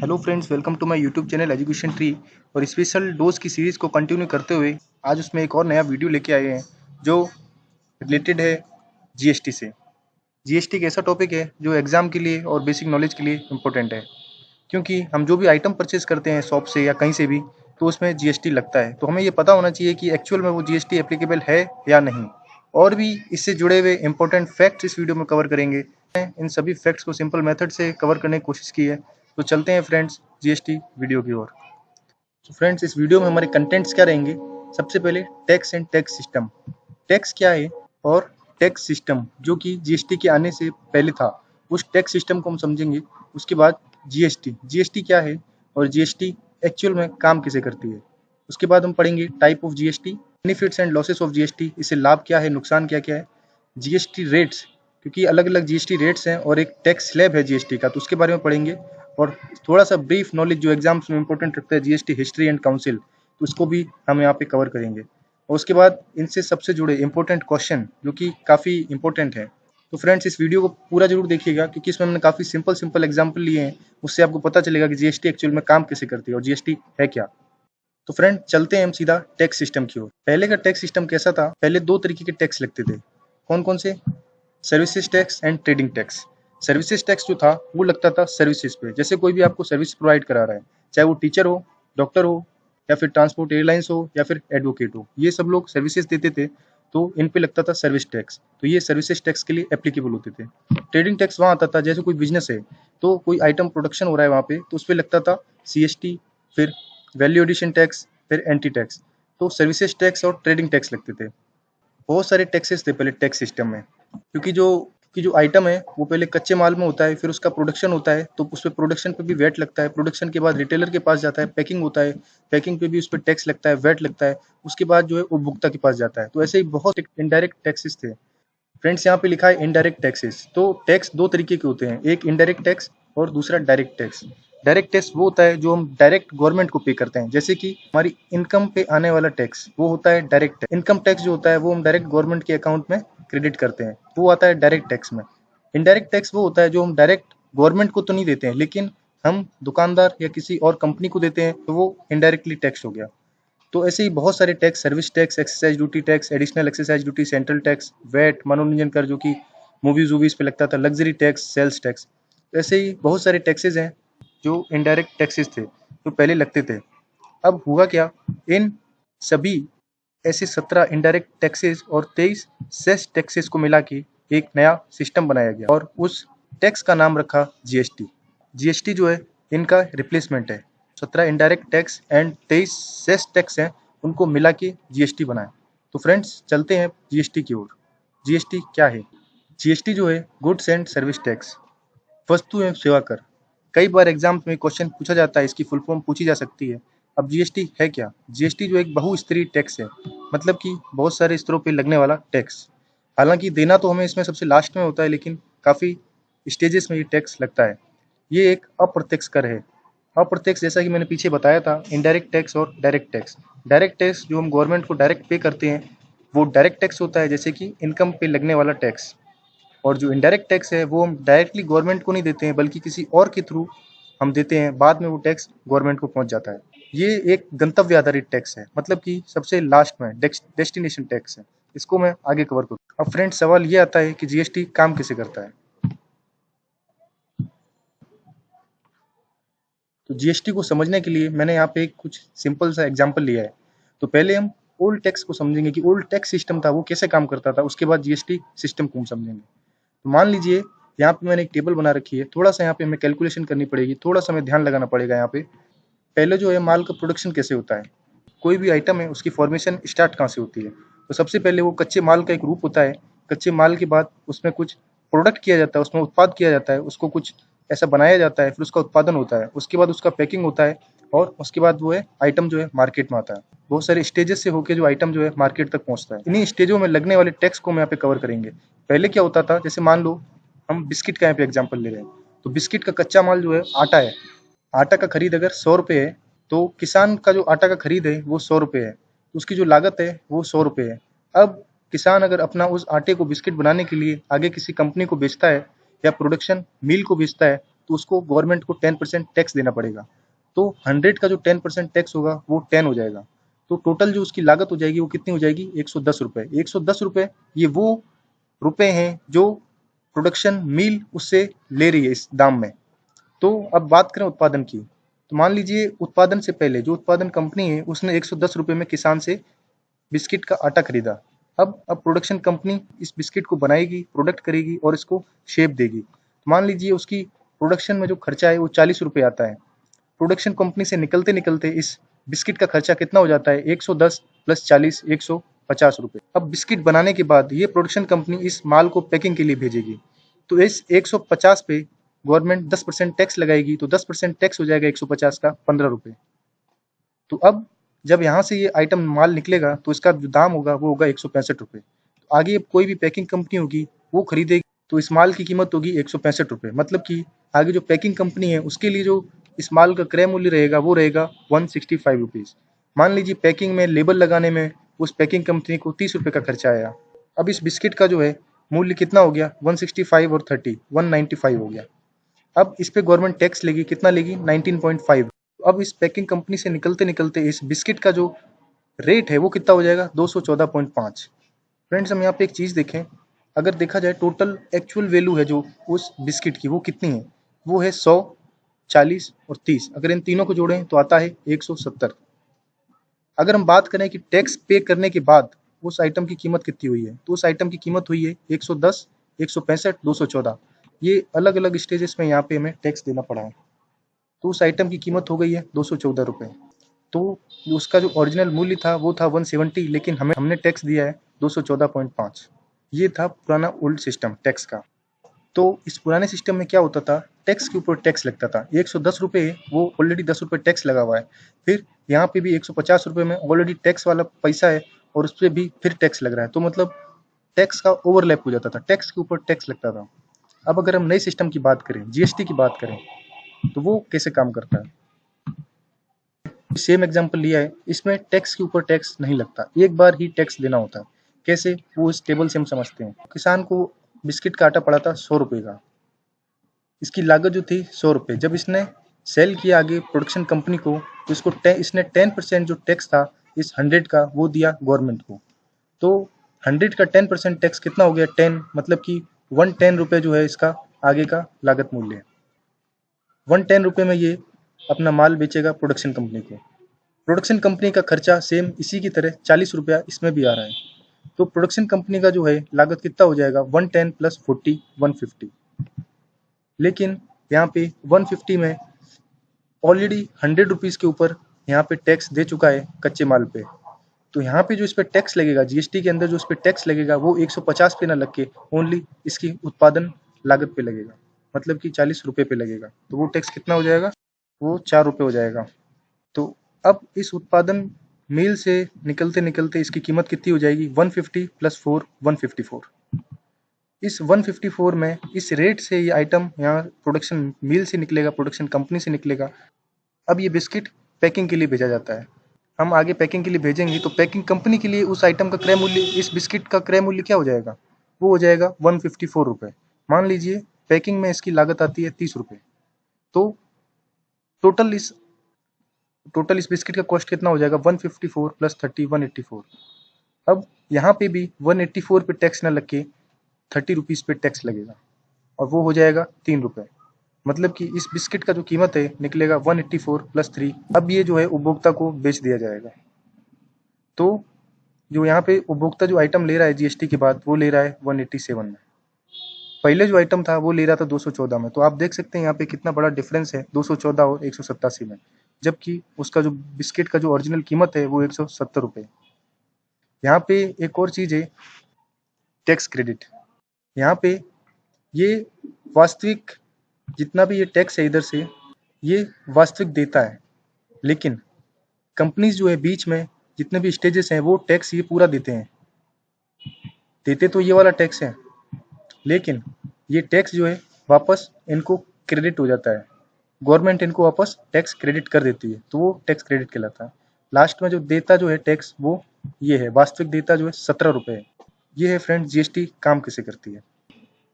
Hello friends, welcome to my YouTube channel education tree. और special dose की series को continue करते हुए आज उसमें एक और नया वीडियो लेके आए हैं जो रिलेटेड है जीएसटी से। जीएसटी एक ऐसा टॉपिक है जो एग्ज़ाम के लिए और बेसिक नॉलेज के लिए इम्पोर्टेंट है, क्योंकि हम जो भी आइटम परचेज करते हैं शॉप से या कहीं से भी, तो उसमें जीएसटी लगता है। तो हमें ये पता होना चाहिए कि एक्चुअल में वो जीएसटी एप्लीकेबल है या नहीं। और भी इससे जुड़े हुए इंपॉर्टेंट फैक्ट्स इस वीडियो में कवर करेंगे। इन सभी फैक्ट्स को सिंपल मेथड से कवर करने की कोशिश की है। तो चलते हैं फ्रेंड्स जीएसटी वीडियो की ओर। तो फ्रेंड्स, इस वीडियो में हमारे कंटेंट्स क्या रहेंगे। सबसे पहले tax and tax system. Tax क्या है और टैक्स सिस्टम जो कि जीएसटी के आने से पहले था, उस टैक्स सिस्टम को हम समझेंगे। उसके बाद जीएसटी, जीएसटी क्या है और जीएसटी एक्चुअल में काम कैसे करती है। उसके बाद हम पढ़ेंगे type of GST, benefits and losses of GST, इससे लाभ क्या है, नुकसान क्या क्या है। जीएसटी रेट्स, क्योंकि अलग अलग जीएसटी रेट्स हैं और एक टैक्स स्लैब है जीएसटी का, तो उसके बारे में पढ़ेंगे। और थोड़ा सा ब्रीफ नॉलेज जो एग्जाम्स में इंपॉर्टेंट रखता है, जीएसटी हिस्ट्री एंड काउंसिल, तो उसको भी हम यहाँ पे कवर करेंगे। और उसके बाद इनसे सबसे जुड़े इंपॉर्टेंट क्वेश्चन जो कि काफ़ी इंपॉर्टेंट है। तो फ्रेंड्स, इस वीडियो को पूरा जरूर देखिएगा, क्योंकि इसमें हमने काफ़ी सिंपल एग्जाम्पल लिए हैं। उससे आपको पता चलेगा कि जीएसटी एक्चुअल में काम कैसे करती है और जीएसटी है क्या। तो फ्रेंड, चलते हैं हम सीधा टैक्स सिस्टम की ओर। पहले का टैक्स सिस्टम कैसा था? पहले दो तरीके के टैक्स लगते थे। कौन कौन से? Services tax and trading tax. Services tax जो था वो लगता था सर्विसेज पे, जैसे कोई भी आपको सर्विस प्रोवाइड करा रहा है, चाहे वो टीचर हो, डॉक्टर हो, या फिर ट्रांसपोर्ट एयरलाइंस हो, या फिर एडवोकेट हो, ये सब लोग सर्विसेज देते थे, तो इन पे लगता था सर्विस टैक्स। तो ये सर्विसेज टैक्स के लिए एप्लीकेबल होते थे। ट्रेडिंग टैक्स वहाँ आता था, जैसे कोई बिजनेस है, तो कोई आइटम प्रोडक्शन हो रहा है वहाँ पे, तो उस पर लगता था सीएसटी, फिर वैल्यू एडिशन टैक्स, फिर एंटी टैक्स। तो सर्विसेज टैक्स और ट्रेडिंग टैक्स लगते थे। बहुत सारे टैक्सेस थे पहले टैक्स सिस्टम में, क्योंकि जो आइटम है वो पहले कच्चे माल में होता है, फिर उसका प्रोडक्शन होता है, तो उस पे प्रोडक्शन पे भी वैट लगता है। प्रोडक्शन के बाद रिटेलर के पास जाता है, पैकिंग होता है, पैकिंग पे भी उस पे टैक्स लगता है, वैट लगता है। उसके बाद जो है उपभोक्ता के पास जाता है। तो ऐसे ही बहुत इनडायरेक्ट टैक्सेस थे। फ्रेंड्स, यहाँ पे लिखा है इनडायरेक्ट टैक्सेस। तो टैक्स दो तरीके के होते हैं, एक इनडायरेक्ट टैक्स और दूसरा डायरेक्ट टैक्स। डायरेक्ट टैक्स वो होता है जो हम डायरेक्ट गवर्नमेंट को पे करते हैं, जैसे कि हमारी इनकम पे आने वाला टैक्स, वो होता है डायरेक्ट। इनकम टैक्स जो होता है वो हम डायरेक्ट गवर्नमेंट के अकाउंट में क्रेडिट करते हैं, वो आता है डायरेक्ट टैक्स में। इनडायरेक्ट टैक्स वो होता है जो हम डायरेक्ट गवर्नमेंट को तो नहीं देते हैं, लेकिन हम दुकानदार या किसी और कंपनी को देते हैं, तो वो इनडायरेक्टली टैक्स हो गया। तो ऐसे ही बहुत सारे tax, service tax, excise duty tax, additional excise duty, central tax, VAT, मनोरंजन कर जो कि मूवीज वूवीज पे लगता था, लग्जरी टैक्स, सेल्स टैक्स। ऐसे ही बहुत सारे टैक्सेस हैं जो इनडायरेक्ट टैक्सेस थे, जो पहले लगते थे। अब हुआ क्या, इन सभी ऐसे 17 इनडायरेक्ट टैक्सेस और 23 सेस टैक्सेस को मिला के एक नया सिस्टम बनाया गया और उस टैक्स का नाम रखा जीएसटी। जीएसटी जो है इनका रिप्लेसमेंट है। 17 indirect tax and 23 cess tax हैं, उनको मिला के जीएसटी बनाया। तो फ्रेंड्स, चलते हैं जीएसटी की ओर। जीएसटी क्या है? जीएसटी जो है गुड्स एंड सर्विस टैक्स, वस्तु एवं सेवा कर। कई बार एग्जाम में क्वेश्चन पूछा जाता है, इसकी फुल फॉर्म पूछी जा सकती है। अब जीएसटी है क्या? जीएसटी जो एक बहुस्तरीय टैक्स है, मतलब कि बहुत सारे स्तरों पे लगने वाला टैक्स। हालांकि देना तो हमें इसमें सबसे लास्ट में होता है, लेकिन काफ़ी स्टेजेस में ये टैक्स लगता है। ये एक अप्रत्यक्ष कर है। अप्रत्यक्ष, जैसा कि मैंने पीछे बताया था, इनडायरेक्ट टैक्स और डायरेक्ट टैक्स। डायरेक्ट टैक्स जो हम गवर्नमेंट को डायरेक्ट पे करते हैं, वो डायरेक्ट टैक्स होता है, जैसे कि इनकम पे लगने वाला टैक्स। और जो इनडायरेक्ट टैक्स है वो हम डायरेक्टली गवर्नमेंट को नहीं देते हैं, बल्कि किसी और के थ्रू हम देते हैं, बाद में वो टैक्स गवर्नमेंट को पहुंच जाता है। ये एक गंतव्य आधारित टैक्स है, मतलब कि सबसे लास्ट में डेस्टिनेशन टैक्स है। इसको मैं आगे कवर करूँ। अब फ्रेंड्स, सवाल ये आता है कि जीएसटी काम कैसे करता है। तो जीएसटी को समझने के लिए मैंने यहाँ पे कुछ सिंपल सा एग्जांपल लिया है। तो पहले हम ओल्ड टैक्स को समझेंगे कि ओल्ड टैक्स सिस्टम था वो कैसे काम करता था, उसके बाद जीएसटी सिस्टम को हम समझेंगे। तो मान लीजिए यहाँ पे मैंने एक टेबल बना रखी है, थोड़ा सा यहाँ पे हमें कैलकुलेशन करनी पड़ेगी, थोड़ा सा हमें ध्यान लगाना पड़ेगा यहाँ पे। पहले जो है माल का प्रोडक्शन कैसे होता है, कोई भी आइटम है उसकी फॉर्मेशन स्टार्ट कहाँ से होती है। तो सबसे पहले वो कच्चे माल का एक रूप होता है। कच्चे माल के बाद उसमें कुछ प्रोडक्ट किया जाता है, उसमें उत्पाद किया जाता है, उसको कुछ ऐसा बनाया जाता है, फिर उसका उत्पादन होता है, उसके बाद उसका पैकिंग होता है, और उसके बाद वो है आइटम जो है मार्केट में आता है। बहुत सारे स्टेजेस से होकर जो आइटम जो है मार्केट तक पहुंचता है। इन्हीं स्टेजों में लगने वाले टैक्स को हम यहाँ पे कवर करेंगे। पहले क्या होता था, जैसे मान लो हम बिस्किट का यहाँ पे एग्जाम्पल ले रहे हैं, तो बिस्किट का कच्चा माल जो है आटा है। आटा का खरीद अगर 100 रुपये है, तो किसान का जो आटा का खरीद है वो 100 रुपये है, तो उसकी जो लागत है वो 100 रुपये है। अब किसान अगर अपना उस आटे को बिस्किट बनाने के लिए आगे किसी कंपनी को बेचता है या प्रोडक्शन मिल को बेचता है, तो उसको गवर्नमेंट को 10% टैक्स देना पड़ेगा। तो 100 का जो 10% टैक्स होगा वो 10 हो जाएगा। तो टोटल जो उसकी लागत हो जाएगी वो कितनी हो जाएगी, 110 रुपए। 110 रुपए ये वो रुपए हैं जो प्रोडक्शन मिल उससे ले रही है इस दाम में। तो अब बात करें उत्पादन की, तो मान लीजिए उत्पादन से पहले जो उत्पादन कंपनी है उसने 110 रुपए में किसान से बिस्किट का आटा खरीदा। अब प्रोडक्शन कंपनी इस बिस्किट को बनाएगी, प्रोडक्ट करेगी और इसको शेप देगी। मान लीजिए उसकी प्रोडक्शन में जो खर्चा है वो 40 रुपए आता है। प्रोडक्शन कंपनी से निकलते निकलते इस बिस्किट का खर्चा कितना हो जाता है, 110 प्लस 40 150 रुपए। अब बिस्किट बनाने के बाद ये प्रोडक्शन कंपनी इस माल को पैकिंग के लिए भेजेगी। तो इस 150 पे गवर्नमेंट 10% टैक्स लगाएगी, तो 10% टैक्स हो जाएगा 150 का 15 रुपए। तो अब जब यहाँ से ये आइटम माल निकलेगा तो इसका जो दाम होगा वो होगा 165 रुपए। तो आगे कोई भी पैकिंग कंपनी होगी वो खरीदेगी तो इस माल की कीमत होगी 165 रुपए। मतलब कि आगे जो पैकिंग कंपनी है उसके लिए जो इस माल का क्रय मूल्य रहेगा वो रहेगा 165 रुपीज़। मान लीजिए पैकिंग में लेबल लगाने में उस पैकिंग कंपनी को 30 रुपए का खर्चा आया। अब इस बिस्किट का जो है मूल्य कितना हो गया, 165 और 30 195 हो गया। अब इस पे गवर्नमेंट टैक्स लेगी, कितना लेगी, 19.5। अब इस पैकिंग कंपनी से निकलते निकलते इस बिस्किट का जो रेट है वो कितना हो जाएगा, 214.5। फ्रेंड्स हम यहाँ पे एक चीज़ देखें, अगर देखा जाए टोटल एक्चुअल वैल्यू है जो उस बिस्किट की वो कितनी है, वो है 100, 40 और 30। अगर इन तीनों को जोड़ें तो आता है 170। अगर हम बात करें कि टैक्स पे करने के बाद उस आइटम की कीमत कितनी हुई है, तो उस आइटम की कीमत हुई है 110, 165, 214। ये अलग अलग स्टेजेस में यहाँ पे हमें टैक्स देना पड़ा है। तो उस आइटम की कीमत हो गई है 214 रुपये। तो उसका जो ओरिजिनल मूल्य था वो था 170, लेकिन हमने टैक्स दिया है 214.5। ये था पुराना ओल्ड सिस्टम टैक्स का। तो इस पुराने सिस्टम में क्या होता था, टैक्स के ऊपर टैक्स लगता था। 110 रुपये वो ऑलरेडी 10 रुपये टैक्स लगा हुआ है, फिर यहाँ पे भी 150 रुपये में ऑलरेडी टैक्स वाला पैसा है और उस पर भी फिर टैक्स लग रहा है। तो मतलब टैक्स का ओवरलैप हो जाता था, टैक्स के ऊपर टैक्स लगता था। अब अगर हम नए सिस्टम की बात करें, जीएसटी की बात करें, तो वो कैसे काम करता है। सेम एग्जांपल लिया है, इसमें टैक्स के ऊपर टैक्स नहीं लगता, एक बार ही टैक्स देना होता है। कैसे, वो इस टेबल से हम समझते हैं। किसान को बिस्किट का आटा पड़ा था 100 रुपये का, इसकी लागत जो थी 100 रुपये। जब इसने सेल किया आगे प्रोडक्शन कंपनी को, तो इसने 10% जो टैक्स था इस 100 का वो दिया गवर्नमेंट को। तो 100 का 10% टैक्स कितना हो गया, 10, मतलब कि 110 रुपये जो है इसका आगे का लागत मूल्य है। 110 रुपये में ये अपना माल बेचेगा प्रोडक्शन कंपनी को। प्रोडक्शन कंपनी का खर्चा सेम इसी की तरह 40 रुपया इसमें भी आ रहा है। तो प्रोडक्शन कंपनी का जो है लागत कितना हो जाएगा, 110 प्लस 40 150। लेकिन यहाँ पे 150 में ऑलरेडी 100 रुपीज़ के ऊपर यहाँ पे टैक्स दे चुका है कच्चे माल पे। तो यहाँ पे जो इस पे टैक्स लगेगा, जीएसटी के अंदर जो इस पे टैक्स लगेगा वो 150 पे ना लग के ओनली इसकी उत्पादन लागत पे लगेगा, मतलब कि 40 रुपये पे लगेगा। तो वो टैक्स कितना हो जाएगा, वो 4 रुपये हो जाएगा। तो अब इस उत्पादन मिल से निकलते निकलते इसकी कीमत कितनी हो जाएगी, 150 प्लस 4 154। इस 154 में इस रेट से ये आइटम यहाँ प्रोडक्शन मिल से निकलेगा, प्रोडक्शन कंपनी से निकलेगा। अब ये बिस्किट पैकिंग के लिए भेजा जाता है। हम आगे पैकिंग के लिए भेजेंगे तो पैकिंग कंपनी के लिए उस आइटम का क्रय मूल्य, इस बिस्किट का क्रय मूल्य क्या हो जाएगा, वो हो जाएगा 154 रुपये। मान लीजिए पैकिंग में इसकी लागत आती है 30 रुपये। तो टोटल इस बिस्किट का कॉस्ट कितना हो जाएगा, 154 प्लस 30 184। अब यहाँ पे भी 184 पे टैक्स ना लग के 30 रुपीज़ पे टैक्स लगेगा और वो हो जाएगा 3 रुपये। मतलब कि इस बिस्किट का जो कीमत है निकलेगा 184 प्लस 3। अब ये जो है उपभोक्ता को बेच दिया जाएगा। तो जो यहाँ पे उपभोक्ता जो आइटम ले रहा है जीएसटी के बाद वो ले रहा है 187 में। पहले जो आइटम था वो ले रहा था 214 में। तो आप देख सकते हैं यहाँ पे कितना बड़ा डिफरेंस है 214 और 187 में, जबकि उसका जो बिस्किट का जो ओरिजिनल कीमत है वो 170 रुपये। यहाँ पे एक और चीज़ है, टैक्स क्रेडिट। यहाँ पे ये वास्तविक जितना भी ये टैक्स है इधर से ये वास्तविक देता है, लेकिन कंपनीज जो है बीच में जितने भी स्टेजेस हैं वो टैक्स ये पूरा देते हैं। देते तो ये वाला टैक्स है, लेकिन ये टैक्स जो है वापस इनको क्रेडिट हो जाता है। गवर्नमेंट इनको वापस टैक्स क्रेडिट कर देती है, तो वो टैक्स क्रेडिट कहलाता है। लास्ट में जो देता जो है टैक्स वो ये है, वास्तविक देता जो है 17 रुपये है। ये है फ्रेंड जीएसटी काम कैसे करती है।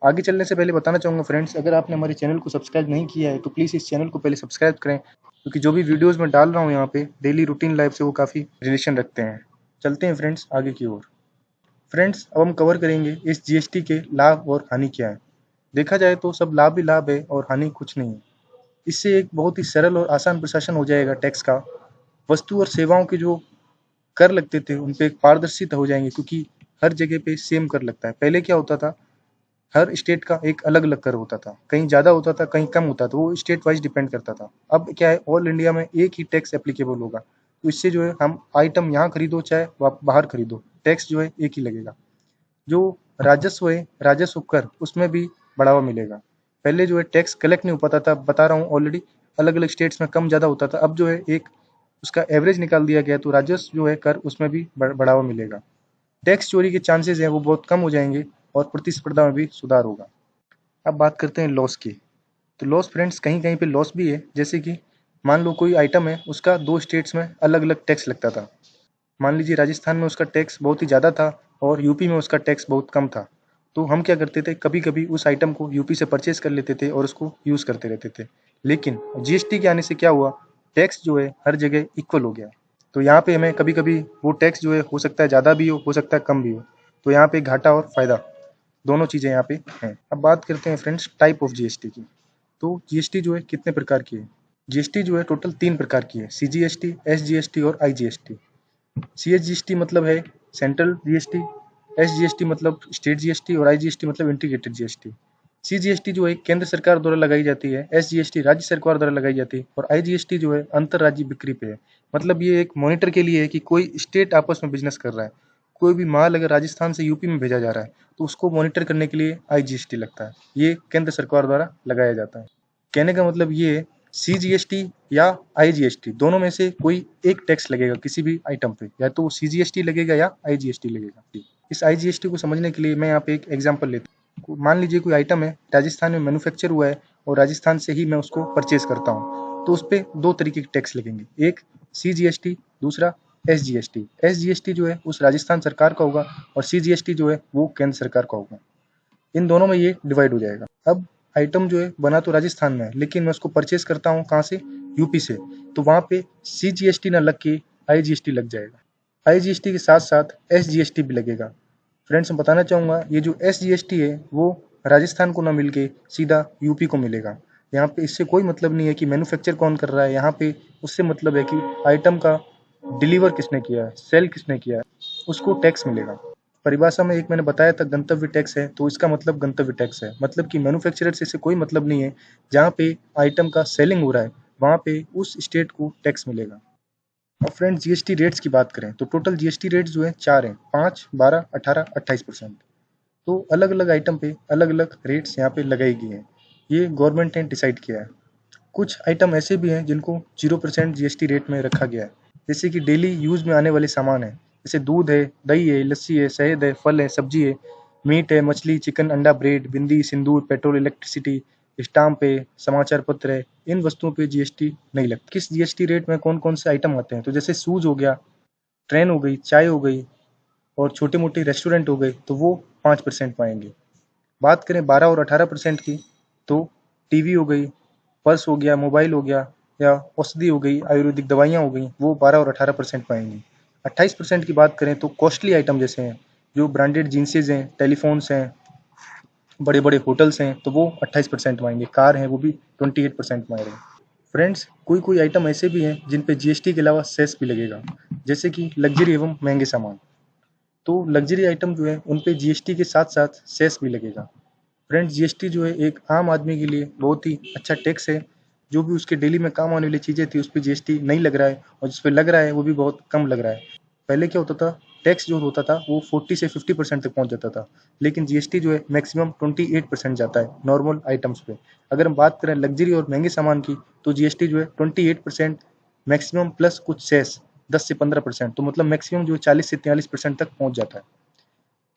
आगे चलने से पहले बताना चाहूँगा फ्रेंड्स, अगर आपने हमारे चैनल को सब्सक्राइब नहीं किया है तो प्लीज़ इस चैनल को पहले सब्सक्राइब करें, क्योंकि जो भी वीडियोज़ मैं डाल रहा हूँ यहाँ पे डेली रूटीन लाइफ से वो काफ़ी रिलेशन रखते हैं। चलते हैं फ्रेंड्स आगे की ओर। फ्रेंड्स, अब हम कवर करेंगे इस जीएसटी के लाभ और हानि क्या है। देखा जाए तो सब लाभ ही लाभ है और हानि कुछ नहीं है। इससे एक बहुत ही सरल और आसान प्रशासन हो जाएगा टैक्स का। वस्तु और सेवाओं के जो कर लगते थे उन पे एक पारदर्शिता हो जाएंगे, क्योंकि हर जगह पे सेम कर लगता है। पहले क्या होता था, हर स्टेट का एक अलग-अलग कर होता था, कहीं ज़्यादा होता था, कहीं कम होता था, वो स्टेट वाइज़ डिपेंड करता था। अब क्या है, ऑल इंडिया में एक ही टैक्स एप्लीकेबल होगा, तो इससे जो है हम आइटम यहाँ खरीदो चाहे बाहर खरीदो, टैक्स जो है एक ही लगेगा। जो राजस्व है, राजस्व कर, उसमें भी बढ़ावा मिलेगा। पहले जो है टैक्स कलेक्ट नहीं हो पाता था, बता रहा हूँ ऑलरेडी, अलग-अलग स्टेट्स में कम ज़्यादा होता था। अब जो है एक उसका एवरेज निकाल दिया गया, तो राजस्व जो है कर, उसमें भी बढ़ावा मिलेगा। टैक्स चोरी के चांसेस हैं वो बहुत कम हो जाएंगे और प्रतिस्पर्धा में भी सुधार होगा। अब बात करते हैं लॉस की। तो लॉस फ्रेंड्स कहीं कहीं पे लॉस भी है, जैसे कि मान लो कोई आइटम है, उसका दो स्टेट्स में अलग अलग टैक्स लगता था। मान लीजिए राजस्थान में उसका टैक्स बहुत ही ज़्यादा था और यूपी में उसका टैक्स बहुत कम था। तो हम क्या करते थे, कभी कभी उस आइटम को यूपी से परचेज कर लेते थे और उसको यूज़ करते रहते थे। लेकिन जीएसटी के आने से क्या हुआ, टैक्स जो है हर जगह इक्वल हो गया। तो यहाँ पे हमें कभी कभी वो टैक्स जो है हो सकता है ज़्यादा भी हो सकता है कम भी हो। तो यहाँ पे घाटा और फायदा दोनों चीज़ें यहाँ पे हैं। अब बात करते हैं फ्रेंड्स टाइप ऑफ जीएसटी की। तो जीएसटी जो है कितने प्रकार की है। जीएसटी जो है टोटल 3 प्रकार की है, सीजीएसटी, एसजीएसटी और आईजीएसटी। सीएसजीएसटी मतलब है सेंट्रल जीएसटी, एसजीएसटी मतलब स्टेट जीएसटी और आईजीएसटी मतलब इंटीग्रेटेड जीएसटी। सीजीएसटी जो है केंद्र सरकार द्वारा लगाई जाती है, एसजीएसटी राज्य सरकार द्वारा लगाई जाती है और आईजीएसटी जो है अंतर्राज्यीय बिक्री पे है। मतलब ये एक मॉनिटर के लिए है कि कोई स्टेट आपस में बिजनेस कर रहा है। कोई भी माल अगर राजस्थान से यूपी में भेजा जा रहा है तो उसको मॉनिटर करने के लिए आईजीएसटी लगता है। ये केंद्र सरकार द्वारा लगाया जाता है। कहने का मतलब ये है, सीजीएसटी या आईजीएसटी दोनों में से कोई एक टैक्स लगेगा किसी भी आइटम पे, या तो सीजीएसटी लगेगा या आईजीएसटी लगेगा। इस आईजीएसटी को समझने के लिए मैं यहाँ पे एक एग्जांपल लेता हूँ। मान लीजिए कोई आइटम है, राजस्थान में मैन्युफैक्चर हुआ है और राजस्थान से ही मैं उसको परचेज करता हूँ, तो उस पर दो तरीके के टैक्स लगेंगे, एक सीजीएसटी, दूसरा एसजीएसटी। एसजीएसटी जो है उस राजस्थान सरकार का होगा और सीजीएसटी जो है वो केंद्र सरकार का होगा। इन दोनों में ये डिवाइड हो जाएगा। अब आइटम जो है बना तो राजस्थान में है, लेकिन मैं उसको परचेज करता हूँ कहाँ से, यूपी से, तो वहाँ पे सीजीएसटी ना लग के आईजीएसटी लग जाएगा। आईजीएसटी के साथ साथ एसजीएसटी भी लगेगा। फ्रेंड्स मैं बताना चाहूँगा, ये जो एसजीएसटी है वो राजस्थान को ना मिल के सीधा यूपी को मिलेगा। यहाँ पे इससे कोई मतलब नहीं है कि मैन्युफैक्चर कौन कर रहा है, यहाँ पे उससे मतलब है कि आइटम का डिलीवर किसने किया है, सेल किसने किया है, उसको टैक्स मिलेगा। परिभाषा में एक मैंने बताया था गंतव्य टैक्स है, तो इसका मतलब गंतव्य टैक्स है, मतलब कि मैन्युफैक्चरर से इससे कोई मतलब नहीं है। जहाँ पे आइटम का सेलिंग हो रहा है वहाँ पे उस स्टेट को टैक्स मिलेगा। अब फ्रेंड्स जीएसटी रेट्स की बात करें तो टोटल जीएसटी रेट्स जो है 4 हैं, 5, 12, 18, 28%। तो अलग अलग आइटम पे अलग अलग रेट्स यहाँ पे लगाई गई हैं। ये गवर्नमेंट ने डिसाइड किया है। कुछ आइटम ऐसे भी हैं जिनको 0% जीएसटी रेट में रखा गया है, जैसे कि डेली यूज़ में आने वाले सामान हैं, जैसे दूध है, दही है, लस्सी है, शहद है, फल है, सब्जी है, मीट है, मछली, चिकन, अंडा, ब्रेड, बिंदी, सिंदूर, पेट्रोल, इलेक्ट्रिसिटी, स्टाम्प है, समाचार पत्र है। इन वस्तुओं पे जीएसटी नहीं लगती। किस जीएसटी रेट में कौन कौन से आइटम आते हैं, तो जैसे शूज़ हो गया, ट्रेन हो गई, चाय हो गई और छोटे मोटे रेस्टोरेंट हो गए, तो वो 5% पाएंगे। बात करें 12 और 18% की, तो टीवी हो गई, पर्स हो गया, मोबाइल हो गया या औषधि हो गई, आयुर्वेदिक दवाइयाँ हो गई, वो 12 और 18% पाएंगी। 28% की बात करें तो कॉस्टली आइटम जैसे हैं, जो ब्रांडेड जींसेज हैं, टेलीफोन्स हैं, बड़े बड़े होटल्स हैं, तो वो 28% पाएंगे। कार हैं वो भी 28% पाएंगे। फ्रेंड्स कोई कोई आइटम ऐसे भी हैं जिन पे जीएसटी के अलावा सेस भी लगेगा, जैसे कि लग्जरी एवं महंगे सामान। तो लग्जरी आइटम जो है उन पे जीएसटी के साथ साथ सेस भी लगेगा। फ्रेंड्स जीएसटी जो है एक आम आदमी के लिए बहुत ही अच्छा टैक्स है। जो भी उसके डेली में काम आने वाली चीज़ें थी उस पे जीएसटी नहीं लग रहा है, और जिस पे लग रहा है वो भी बहुत कम लग रहा है। पहले क्या होता था, टैक्स जो होता था वो 40 से 50% तक पहुंच जाता था, लेकिन जीएसटी जो है मैक्सिमम 28% जाता है नॉर्मल आइटम्स पे। अगर हम बात करें लग्जरी और महंगे सामान की, तो जीएसटी जो है 28% मैक्सिमम प्लस कुछ सेस 10 से 15%, तो मतलब मैक्सिमम जो 40 से 43% तक पहुंच जाता है।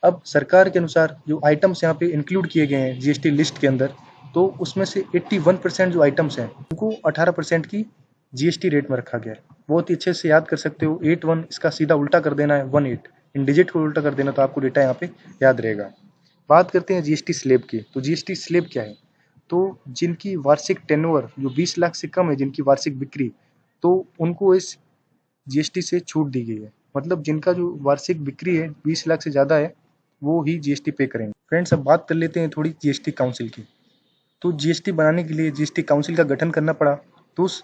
अब सरकार के अनुसार जो आइटम्स यहाँ पे इंक्लूड किए गए हैं जीएसटी लिस्ट के अंदर, तो उसमें से 81% जो आइटम्स हैं उनको 18% की जीएसटी रेट में रखा गया है। बहुत ही अच्छे से याद कर सकते हो, 81 इसका सीधा उल्टा कर देना है 18, इन डिजिट को उल्टा कर देना तो आपको डेटा यहाँ पे याद रहेगा। बात करते हैं जीएसटी स्लैब की। तो जीएसटी स्लैब क्या है? तो जिनकी वार्षिक टर्नओवर जो 20 लाख से कम है, जिनकी वार्षिक बिक्री, तो उनको इस जीएसटी से छूट दी गई है। मतलब जिनका जो वार्षिक बिक्री है 20 लाख से ज़्यादा है, वो ही जीएसटी पे करेंगे। फ्रेंड्स, अब बात कर लेते हैं थोड़ी जीएसटी काउंसिल की। तो जीएसटी बनाने के लिए जीएसटी काउंसिल का गठन करना पड़ा। तो उस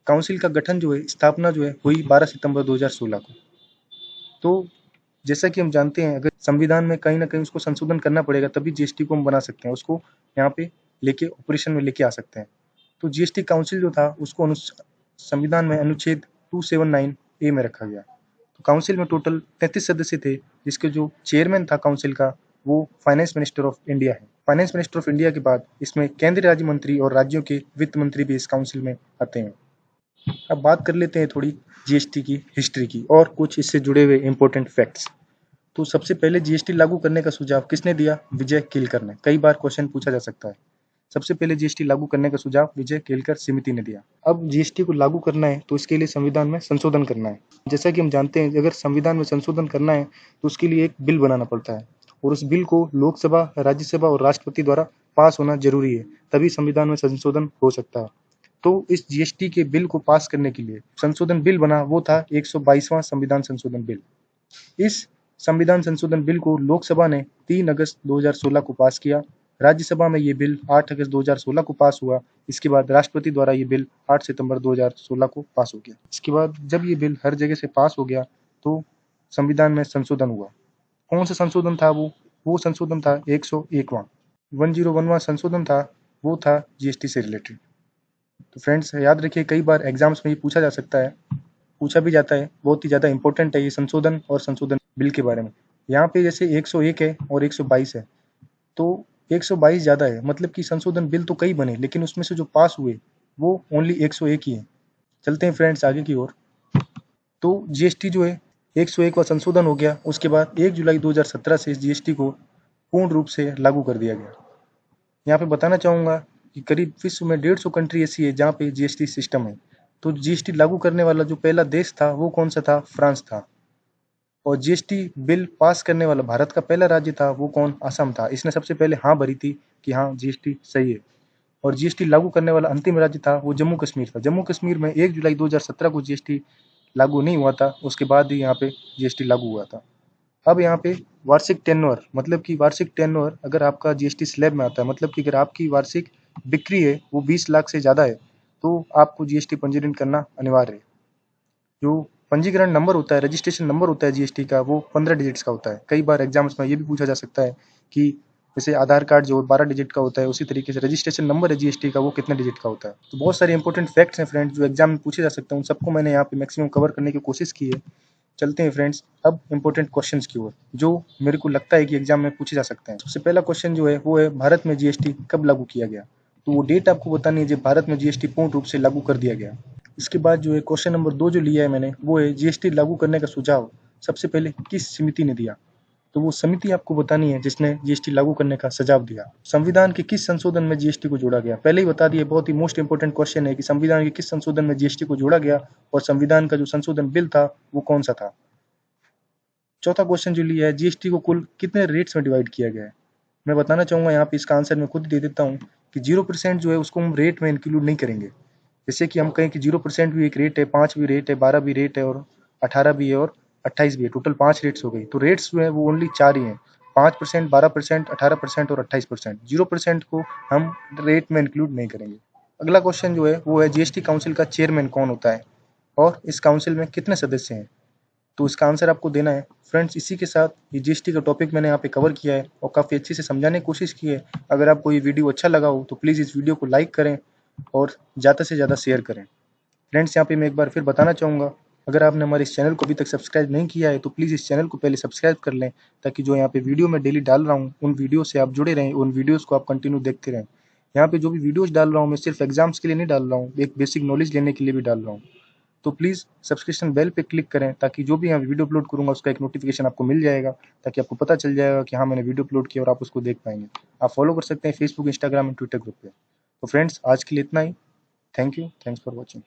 काउंसिल का गठन जो है, स्थापना जो है, हुई 12 सितंबर 2016 को। तो जैसा कि हम जानते हैं, अगर संविधान में कहीं न कहीं उसको संशोधन करना पड़ेगा, तभी जीएसटी को हम बना सकते हैं, उसको यहाँ पे लेके ऑपरेशन में लेके आ सकते हैं। तो जीएसटी काउंसिल जो था, उसको संविधान में अनुच्छेद 279 ए में रखा गया। तो काउंसिल में टोटल 33 सदस्य थे, जिसके जो चेयरमैन था काउंसिल का, वो फाइनेंस मिनिस्टर ऑफ इंडिया है। फाइनेंस मिनिस्टर ऑफ इंडिया के बाद इसमें केंद्रीय राज्य मंत्री और राज्यों के वित्त मंत्री भी इस काउंसिल में आते हैं। अब बात कर लेते हैं थोड़ी जीएसटी की हिस्ट्री की और कुछ इससे जुड़े हुए इंपॉर्टेंट फैक्ट्स। तो सबसे पहले जीएसटी लागू करने का सुझाव किसने दिया? विजय केलकर ने। कई बार क्वेश्चन पूछा जा सकता है। सबसे पहले जीएसटी लागू करने का सुझाव विजय केलकर समिति ने दिया। अब जीएसटी को लागू करना है तो इसके लिए संविधान में संशोधन करना है। जैसा कि हम जानते हैं, अगर संविधान में संशोधन करना है तो उसके लिए एक बिल बनाना पड़ता है और उस बिल को लोकसभा, राज्यसभा और राष्ट्रपति द्वारा पास होना जरूरी है, तभी संविधान में संशोधन हो सकता है। तो इस जीएसटी के बिल को पास करने के लिए संशोधन बिल बना, वो था 122वां संविधान संशोधन बिल। इस संविधान संशोधन बिल को लोकसभा ने 3 अगस्त 2016 को पास किया। राज्यसभा में ये बिल 8 अगस्त 2016 को पास हुआ। इसके बाद राष्ट्रपति द्वारा ये बिल 8 सितंबर 2016 को पास हो गया। इसके बाद जब ये बिल हर जगह से पास हो गया तो संविधान में संशोधन हुआ। कौन सा संशोधन था वो संशोधन था 101वां 101वां संशोधन था, वो था जीएसटी से रिलेटेड। तो फ्रेंड्स, याद रखिए, कई बार एग्जाम्स में ये पूछा जा सकता है, पूछा भी जाता है। बहुत ही ज़्यादा इंपॉर्टेंट है ये संशोधन और संशोधन बिल के बारे में। यहाँ पे जैसे 101 है और 122 है, तो 122 ज़्यादा है, मतलब कि संशोधन बिल तो कई बने, लेकिन उसमें से जो पास हुए वो ओनली 101 ही है। चलते हैं फ्रेंड्स आगे की ओर। तो जीएसटी जो है 101 का संशोधन हो गया। उसके बाद 1 जुलाई 2017 से इस जीएसटी को पूर्ण रूप से लागू कर दिया गया। यहाँ पे बताना चाहूँगा कि करीब विश्व में 150 कंट्री ऐसी है जहाँ पे जीएसटी सिस्टम है। तो जीएसटी लागू करने वाला जो पहला देश था वो कौन सा था? फ्रांस था। और जीएसटी बिल पास करने वाला भारत का पहला राज्य था, वो कौन? असम था। इसने सबसे पहले हाँ भरी थी कि हाँ जीएसटी सही है। और जीएसटी लागू करने वाला अंतिम राज्य था वो जम्मू कश्मीर था। जम्मू कश्मीर में 1 जुलाई 2017 को जीएसटी लागू नहीं हुआ था, उसके बाद ही यहाँ पे जीएसटी लागू हुआ था। अब यहाँ पे वार्षिक टर्नओवर, मतलब कि वार्षिक टर्नओवर अगर आपका जीएसटी स्लैब में आता है, मतलब कि अगर आपकी वार्षिक बिक्री है वो 20 लाख से ज़्यादा है, तो आपको जीएसटी पंजीकरण करना अनिवार्य है। जो पंजीकरण नंबर होता है, रजिस्ट्रेशन नंबर होता है जीएसटी का, वो 15 डिजिट्स का होता है। कई बार एग्जाम्स में ये भी पूछा जा सकता है कि जैसे आधार कार्ड जो 12 डिजिट का होता है, उसी तरीके से रजिस्ट्रेशन नंबर है जीएसटी का, वो कितने डिजिट का होता है। तो बहुत सारे इंपॉर्टेंट फैक्ट्स हैं फ्रेंड्स जो एग्जाम में पूछे जा सकते हैं, उन सबको मैंने यहाँ पे मैक्सिमम कवर करने की कोशिश की है। चलते हैं फ्रेंड्स अब इंपॉर्टेंट क्वेश्चंस की ओर, जो मेरे को लगता है कि एग्जाम में पूछे जा सकते हैं। सबसे पहला क्वेश्चन जो है वो है, भारत में जीएसटी कब लागू किया गया? तो वो डेट आपको बतानी है जब भारत में जीएसटी पूर्ण रूप से लागू कर दिया गया। इसके बाद जो है क्वेश्चन नंबर 2 जो लिया है मैंने, वो है जीएसटी लागू करने का सुझाव सबसे पहले किस समिति ने दिया? तो वो समिति आपको बतानी है जिसने जीएसटी लागू करने का सुझाव दिया। संविधान के किस संशोधन में जीएसटी को जोड़ा गया? पहले ही बता दिया, बहुत ही मोस्ट इंपोर्टेंट क्वेश्चन है कि संविधान के किस संशोधन में जीएसटी को जोड़ा गया और संविधान का जो संशोधन बिल था वो कौन सा था। चौथा क्वेश्चन जो लिया है, जीएसटी को कुल कितने रेट्स में डिवाइड किया गया है? मैं बताना चाहूँगा यहाँ पे इसका आंसर मैं खुद दे देता हूँ कि 0% जो है उसको हम रेट में इंक्लूड नहीं करेंगे। जैसे कि हम कहें कि 0% भी एक रेट है, 5 भी रेट है, 12 भी रेट है और 18 भी है और 28 भी है। टोटल 5 रेट्स हो गई। तो रेट्स जो है वो ओनली 4 ही हैं, 5%, 12%, 18% और 28%। 0% को हम रेट में इंक्लूड नहीं करेंगे। अगला क्वेश्चन जो है वो है, जीएसटी काउंसिल का चेयरमैन कौन होता है और इस काउंसिल में कितने सदस्य हैं? तो इसका आंसर आपको देना है। फ्रेंड्स, इसी के साथ ये जीएसटी का टॉपिक मैंने यहाँ पे कवर किया है और काफ़ी अच्छे से समझाने की कोशिश की है। अगर आपको ये वीडियो अच्छा लगा हो तो प्लीज़ इस वीडियो को लाइक करें और ज़्यादा से ज़्यादा शेयर करें। फ्रेंड्स, यहाँ पे मैं एक बार फिर बताना चाहूँगा, अगर आपने हमारे इस चैनल को अभी तक सब्सक्राइब नहीं किया है तो प्लीज़ इस चैनल को पहले सब्सक्राइब कर लें, ताकि जो यहाँ पे वीडियो मैं डेली डाल रहा हूँ उन वीडियो से आप जुड़े रहें, उन वीडियोज़ को आप कंटिन्यू देखते रहें। यहाँ पे जो भी वीडियोज़ डाल रहा हूँ मैं सिर्फ एग्जाम्स के लिए नहीं डाल रहा हूँ, एक बेसिक नॉलेज लेने के लिए भी डाल रहा हूँ। तो प्लीज़ सब्सक्रिप्शन बेल पे क्लिक करें, ताकि जो भी यहाँ वीडियो अपलोड करूँगा उसका एक नोटिफिकेशन आपको मिल जाएगा, ताकि आपको पता चल जाएगा कि हाँ मैंने वीडियो अपलोड किया और आप उसको देख पाएंगे। आप फॉलो कर सकते हैं Facebook, Instagram and Twitter group पे। तो फ्रेंड्स, आज के लिए इतना ही। Thank you, thanks for watching.